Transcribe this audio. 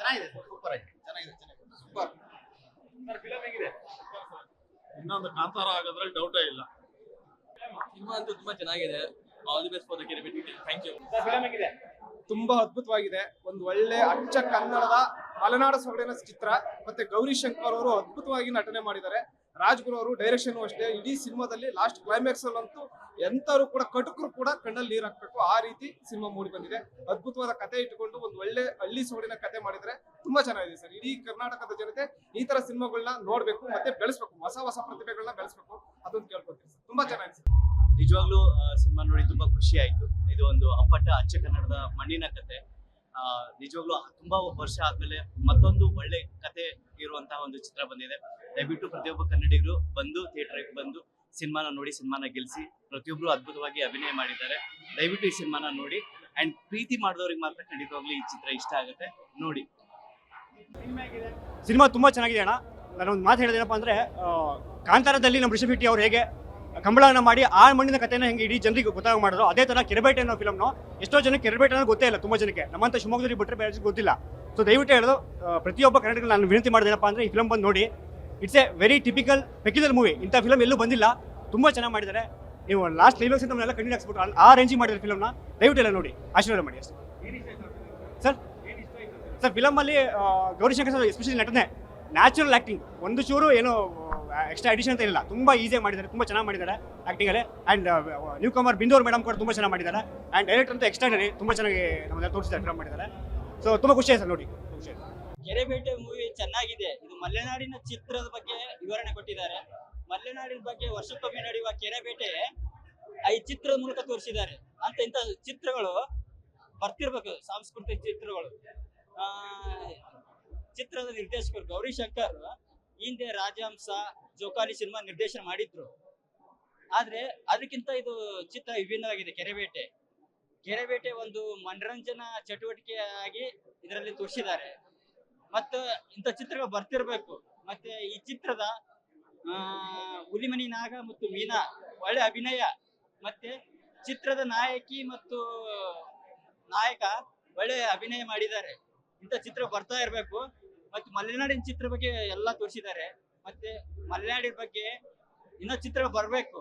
ಚೆನ್ನಾಗಿದೆ ಸೂಪರ್ ಆಗಿ ಚೆನ್ನಾಗಿದೆ ಸೂಪರ್. ಫಿಲಂ ಹೇಗಿದೆ? ಇನ್ನೊಂದು ಕಾಂತಾರ ಆಗೋದ್ರಲ್ಲಿ ಡೌಟೇ ಇಲ್ಲ. ಸಿನಿಮಾ ಅಂತೂ ತುಂಬಾ ಚೆನ್ನಾಗಿದೆ. All the best for the Kerebete. Thank you. Film ಹೇಗಿದೆ? ತುಂಬಾ ಅದ್ಭುತವಾಗಿದೆ. ಒಂದು ಒಳ್ಳೆ ಅಚ್ಚ ಕನ್ನಡದ ಮಲೆನಾಡ ಸೊಗಡಿನ ಚಿತ್ರ. ಮತ್ತೆ ಗೌರಿ ಶಂಕರ್ ಅವರು ಅದ್ಭುತವಾಗಿ ನಟನೆ ಮಾಡಿದ್ದಾರೆ. ರಾಜ್ಗುರು ಅವರು ಡೈರೆಕ್ಷನ್ ಅಷ್ಟೇ. ಇಡೀ ಸಿನಿಮಾದಲ್ಲಿ ಲಾಸ್ಟ್ ಕ್ಲೈಮ್ಯಾಕ್ಸ್ ಅಲ್ಲಂತೂ ಎಂತರು ಕೂಡ ಕಟುಕರು ಕೂಡ ಕಣ್ಣಲ್ಲಿ ನೀರು ಹಾಕ್ಬೇಕು ಆ ರೀತಿ ಸಿನಿಮಾ ಮೂಡಿ ಬಂದಿದೆ. ಅದ್ಭುತವಾದ ಕತೆ ಇಟ್ಟುಕೊಂಡು ಒಂದು ಒಳ್ಳೆ ಹಳ್ಳಿ ಸೊಗಡಿನ ಕತೆ ಮಾಡಿದ್ರೆ ತುಂಬಾ ಚೆನ್ನಾಗಿದೆ ಸರ್. ಇಡೀ ಕರ್ನಾಟಕದ ಜನತೆ ಈ ತರ ಸಿನಿಮಾಗಳನ್ನ ನೋಡ್ಬೇಕು ಮತ್ತೆ ಬೆಳೆಸ್ಬೇಕು, ಹೊಸ ಪ್ರತಿಭೆಗಳನ್ನ ಬೆಳೆಸ್ಬೇಕು. ಅದೊಂದು ಕೇಳ್ಕೊತೀನಿ ಸರ್. ತುಂಬಾ ಚೆನ್ನಾಗಿದೆ ಸರ್. ನಿಜವಾಗ್ಲೂ ಸಿನಿಮಾ ನೋಡಿ ತುಂಬಾ ಖುಷಿ ಆಯ್ತು. ಇದು ಒಂದು ಅಪ್ಪಟ ಅಚ್ಚ ಕನ್ನಡದ ಮಣ್ಣಿನ ಕತೆ. ನಿಜವಾಗ್ಲೂ ತುಂಬಾ ವರ್ಷ ಆದ್ಮೇಲೆ ಮತ್ತೊಂದು ಒಳ್ಳೆ ಕತೆ ಇರುವಂತಹ ಒಂದು ಚಿತ್ರ ಬಂದಿದೆ. ದಯವಿಟ್ಟು ಪ್ರತಿಯೊಬ್ಬ ಕನ್ನಡಿಗರು ಬಂದು ಥಿಯೇಟರ್ಗೆ ಬಂದು ಸಿನಿಮಾನ ನೋಡಿ, ಸಿನಿಮಾನ ಗೆಲ್ಸಿ. ಪ್ರತಿಯೊಬ್ರು ಅದ್ಭುತವಾಗಿ ಅಭಿನಯ ಮಾಡಿದ್ದಾರೆ. ದಯವಿಟ್ಟು ಈ ಸಿನಿಮಾನ ನೋಡಿ. ಅಂಡ್ ಪ್ರೀತಿ ಮಾಡಿದವ್ರಿಗೆ ಮಾತ್ರ ಖಂಡಿತವಾಗ್ಲೂ ಈ ಚಿತ್ರ ಇಷ್ಟ ಆಗುತ್ತೆ, ನೋಡಿ. ಸಿನಿಮಾ ತುಂಬಾ ಚೆನ್ನಾಗಿದೆ ಅಣ್ಣ. ನಾನೊಂದು ಮಾತು ಹೇಳಿದೇನಪ್ಪ ಅಂದ್ರೆ, ಕಾಂತಾರದಲ್ಲಿ ನಮ್ಮ ರಿಷಬ್ ಶೆಟ್ಟಿ ಅವ್ರು ಹೇಗೆ ಕಂಬಳನ ಮಾಡಿ ಆ ಮಣ್ಣಿನ ಕಥೆನ ಹೆಂಗೆ ಇಡೀ ಜನರಿಗೆ ಗೊತ್ತಾಗ ಮಾಡಿದ್ರು, ಅದೇ ತರ ಕೆರೆಬೇಟೆ ಅನ್ನೋ ಫಿಲಮ್ನು ಎಷ್ಟೋ ಜನಕ್ಕೆ ಕೆರೆಬೇಟೆ ಅನ್ನೋದು ಗೊತ್ತೇ ಇಲ್ಲ. ತುಂಬಾ ಜನಕ್ಕೆ ನಮ್ಮಂತ ಶಿವಮೊಗ್ಗದಲ್ಲಿ ಬಿಟ್ಟರೆ ಬೇರೆ ಗೊತ್ತಿಲ್ಲ. ಸೊ ದಯವಿಟ್ಟು ಹೇಳೋದು ಪ್ರತಿಯೊಬ್ಬ ಕನ್ನಡಿಗರು ನಾನು ವಿನಂತಿ ಮಾಡಿದೇನಪ್ಪ ಅಂದ್ರೆ, ಈ ಫಿಲಮ್ ಬಂದು ನೋಡಿ. It's A very typical peculiar movie. ಇಂಥ ಫಿಲಮ್ ಎಲ್ಲೂ ಬಂದಿಲ್ಲ. ತುಂಬಾ ಚೆನ್ನಾಗಿ ಮಾಡಿದ್ದಾರೆ. ನೀವು ಲಾಸ್ಟ್ ಕ್ಲೈಮ್ಯಾಕ್ಸ್ ಅಂತ ನಮ್ಮನ್ನೆಲ್ಲ ಕಣ್ಣೀರು ಹಾಕ್ಸ್ಬಿಟ್ರು. ಆ ರೇಂಜಿಗೆ ಮಾಡಿದ್ದಾರೆ ಫಿಲಮ್ನ. ದಯವಿಟ್ಟು ಎಲ್ಲ ನೋಡಿ, ಆಶೀರ್ವಾದ ಮಾಡಿ ಅಷ್ಟೇ ಸರ್. ಫಿಲಮಲ್ಲಿ ಗೌರಿಶಂಕರ್ ಸರ್ ಎಸ್ಪೆಷಲಿ ನಟನೆ, ನ್ಯಾಚುರಲ್ ಆ್ಯಕ್ಟಿಂಗ್, ಒಂದು ಚೂರು ಏನೋ ಎಕ್ಸ್ಟ್ರಾ ಎಡಿಷನ್ ಅಂತ ಇಲ್ಲ. ತುಂಬ ಈಸಿಯಾಗಿ ಮಾಡಿದ್ದಾರೆ, ತುಂಬ ಚೆನ್ನಾಗಿ ಮಾಡಿದ್ದಾರೆ ಆ್ಯಕ್ಟಿಂಗಲ್ಲಿ. ಆ್ಯಂಡ್ ನ್ಯೂ ಕಮರ್ ಬಿಂದೂರ್ ಮೇಡಮ್ ಕೂಡ ತುಂಬ ಚೆನ್ನಾಗಿ ಮಾಡಿದ್ದಾರೆ. ಆ್ಯಂಡ್ ಡೈರೆಕ್ಟರ್ ಅಂತೂ ಎಕ್ಸ್ಟ್ರಾಡರಿ, ತುಂಬ ಚೆನ್ನಾಗಿ ನಮ್ಮೆಲ್ಲ ತೋರಿಸಿದ್ದಾರೆ, ಫಿಲಮ್ ಮಾಡಿದ್ದಾರೆ. ಸೊ ತುಂಬ ಖುಷಿ ಆಯ್ತು ಸರ್ ನೋಡಿ. ಖುಷಿ ಆಯ್ತು. ಕೆರೆಬೇಟೆ ಮೂವಿ ಚೆನ್ನಾಗಿದೆ. ಇದು ಮಲೆನಾಡಿನ ಚಿತ್ರದ ಬಗ್ಗೆ ವಿವರಣೆ ಕೊಟ್ಟಿದ್ದಾರೆ. ಮಲೆನಾಡಿನ ಬಗ್ಗೆ ವರ್ಷಕ್ಕೊಮ್ಮೆ ನಡೆಯುವ ಕೆರೆಬೇಟೆ ಈ ಚಿತ್ರದ ಮೂಲಕ ತೋರಿಸಿದ್ದಾರೆ. ಇಂಥ ಚಿತ್ರಗಳು ಬರ್ತಿರ್ಬೇಕು, ಸಾಂಸ್ಕೃತಿಕ ಚಿತ್ರಗಳು. ಚಿತ್ರದ ನಿರ್ದೇಶಕರು ಗೌರಿ ಶಂಕರ್ ಹಿಂದೆ ರಾಜಹಂಸ, ಜೋಕಾಲಿ ಸಿನಿಮಾ ನಿರ್ದೇಶನ ಮಾಡಿದ್ರು. ಆದ್ರೆ ಅದಕ್ಕಿಂತ ಇದು ಚಿತ್ರ ವಿಭಿನ್ನವಾಗಿದೆ. ಕೆರೆಬೇಟೆ ಒಂದು ಮನರಂಜನಾ ಚಟುವಟಿಕೆ ಆಗಿ ಇದರಲ್ಲಿ ತೋರಿಸಿದ್ದಾರೆ. ಮತ್ತು ಇಂಥ ಚಿತ್ರಗಳು ಬರ್ತಿರ್ಬೇಕು. ಮತ್ತೆ ಈ ಚಿತ್ರದ ಹುಲಿಮನಿ ನಾಗ ಮತ್ತು ಮೀನಾ ಒಳ್ಳೆ ಅಭಿನಯ, ಮತ್ತೆ ಚಿತ್ರದ ನಾಯಕಿ ಮತ್ತು ನಾಯಕ ಒಳ್ಳೆ ಅಭಿನಯ ಮಾಡಿದ್ದಾರೆ. ಇಂಥ ಚಿತ್ರ ಬರ್ತಾ ಇರಬೇಕು. ಮತ್ತೆ ಮಲೆನಾಡಿನ ಚಿತ್ರ ಬಗ್ಗೆ ಎಲ್ಲ ತೋರಿಸಿದ್ದಾರೆ. ಮತ್ತೆ ಮಲೆನಾಡಿನ ಬಗ್ಗೆ ಇನ್ನೂ ಚಿತ್ರ ಬರಬೇಕು.